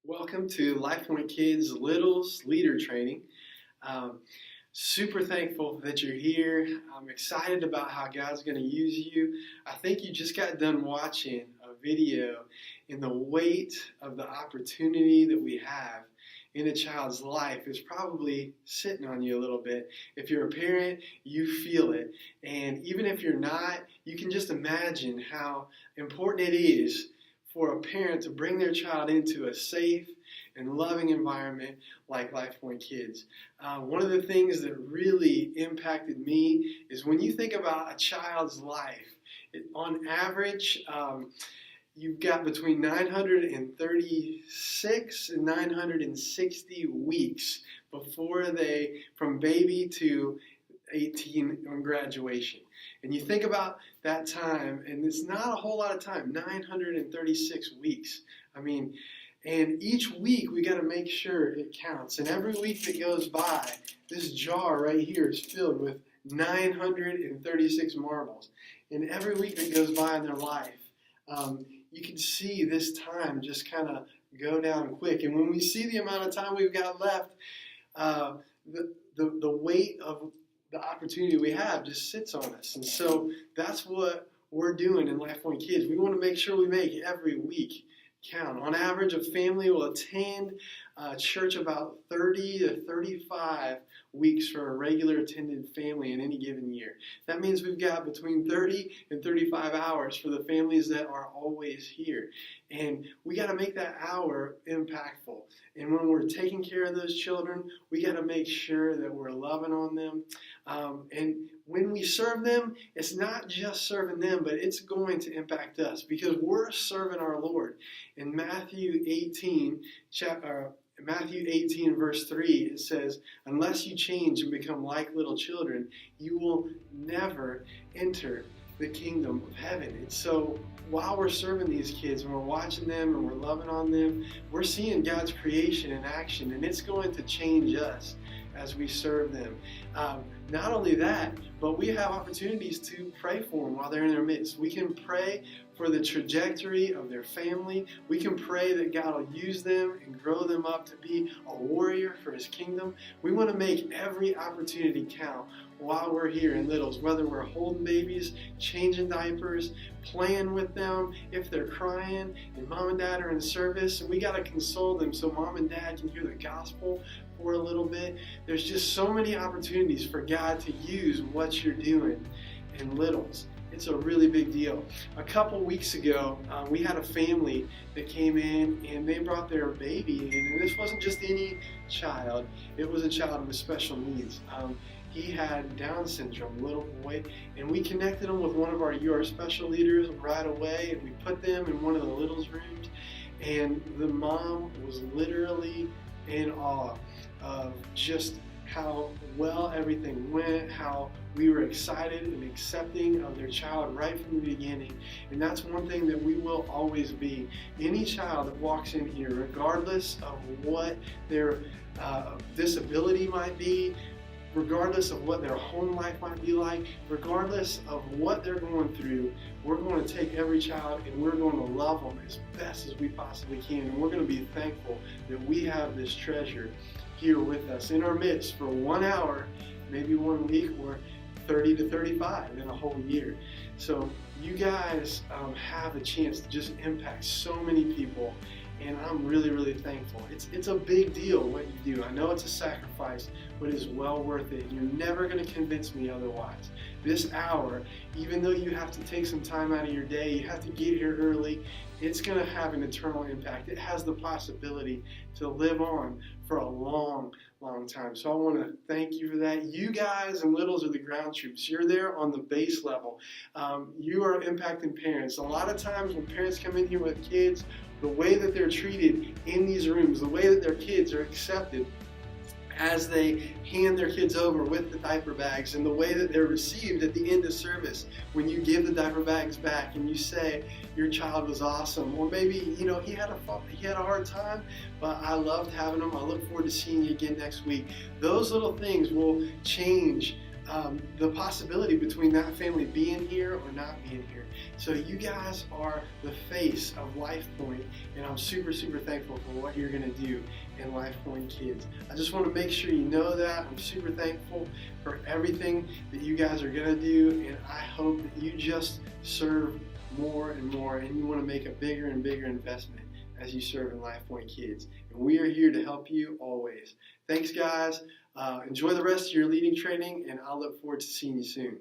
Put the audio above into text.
Welcome to Lifepoint Kids Littles Leader Training. Um, Super thankful that you're here. I'm excited about how God's going to use you. I think you just got done watching a video in the weight of the opportunity that we have in a child's life is probably sitting on you a little bit. If you're a parent, you feel it. And even if you're not, you can just imagine how important it is for a parent to bring their child into a safe and loving environment like Lifepoint Kids. One of the things that really impacted me is when you think about a child's life, on average, you've got between 936 and 960 weeks before they, from baby to 18 on graduation. And you think about that time, and it's not a whole lot of time, 936 weeks. And each week we got to make sure it counts. And every week that goes by, this jar right here is filled with 936 marbles. And every week that goes by in their life, you can see this time just kind of go down quick. And when we see the amount of time we've got left, the weight of the opportunity we have just sits on us. And so that's what we're doing in Lifepoint Kids. We want to make sure we make every week count. On average, a family will attend church about 30 to 35 weeks for a regular attended family in any given year. That means we've got between 30 and 35 hours for the families that are always here. And we got to make that hour impactful. And when we're taking care of those children, we got to make sure that we're loving on them. And when we serve them, it's not just serving them, but it's going to impact us because we're serving our Lord. In Matthew 18 verse 3, it says, "Unless you change and become like little children, you will never enter the kingdom of heaven." And so while we're serving these kids and we're watching them and we're loving on them, we're seeing God's creation in action, and it's going to change us as we serve them. Not only that, but we have opportunities to pray for them while they're in their midst. We can pray for the trajectory of their family. We can pray that God will use them and grow them up to be a warrior for His kingdom. We want to make every opportunity count while we're here in littles, whether we're holding babies, changing diapers, playing with them, if they're crying, and mom and dad are in service, and we got to console them so mom and dad can hear the gospel for a little bit. There's just so many opportunities for God to use what you're doing in littles. It's a really big deal. A couple weeks ago, we had a family that came in and they brought their baby in, and this wasn't just any child, it was a child with special needs. he had Down syndrome, little boy, and we connected him with one of our special leaders right away, and we put them in one of the littles rooms, and the mom was literally in awe of just how well everything went, how we were excited and accepting of their child right from the beginning. And that's one thing that we will always be. Any child that walks in here, regardless of what their disability might be, regardless of what their home life might be like, regardless of what they're going through, we're going to take every child and we're going to love them as best as we possibly can. And we're going to be thankful that we have this treasure here with us in our midst for 1 hour, maybe 1 week, or 30 to 35 in a whole year. So you guys have a chance to just impact so many people, and I'm really, really thankful. It's a big deal what you do. I know it's a sacrifice, but it's well worth it. You're never going to convince me otherwise. This hour, even though you have to take some time out of your day, you have to get here early, it's going to have an eternal impact. It has the possibility to live on for a long, long time. So I want to thank you for that. You guys and littles are the ground troops. You're there on the base level. You are impacting parents. A lot of times when parents come in here with kids, the way that they're treated in these rooms, the way that their kids are accepted as they hand their kids over with the diaper bags, and the way that they're received at the end of service when you give the diaper bags back and you say your child was awesome, or maybe he had a hard time, but I loved having him. I look forward to seeing you again next week. Those little things will change the possibility between that family being here or not being here. So you guys are the face of Lifepoint, and I'm super, super thankful for what you're going to do in Lifepoint Kids. I just want to make sure you know that. I'm super thankful for everything that you guys are going to do, and I hope that you just serve more and more, and you want to make a bigger and bigger investment as you serve in Lifepoint Kids. And we are here to help you always. Thanks, guys. Enjoy the rest of your leading training, and I'll look forward to seeing you soon.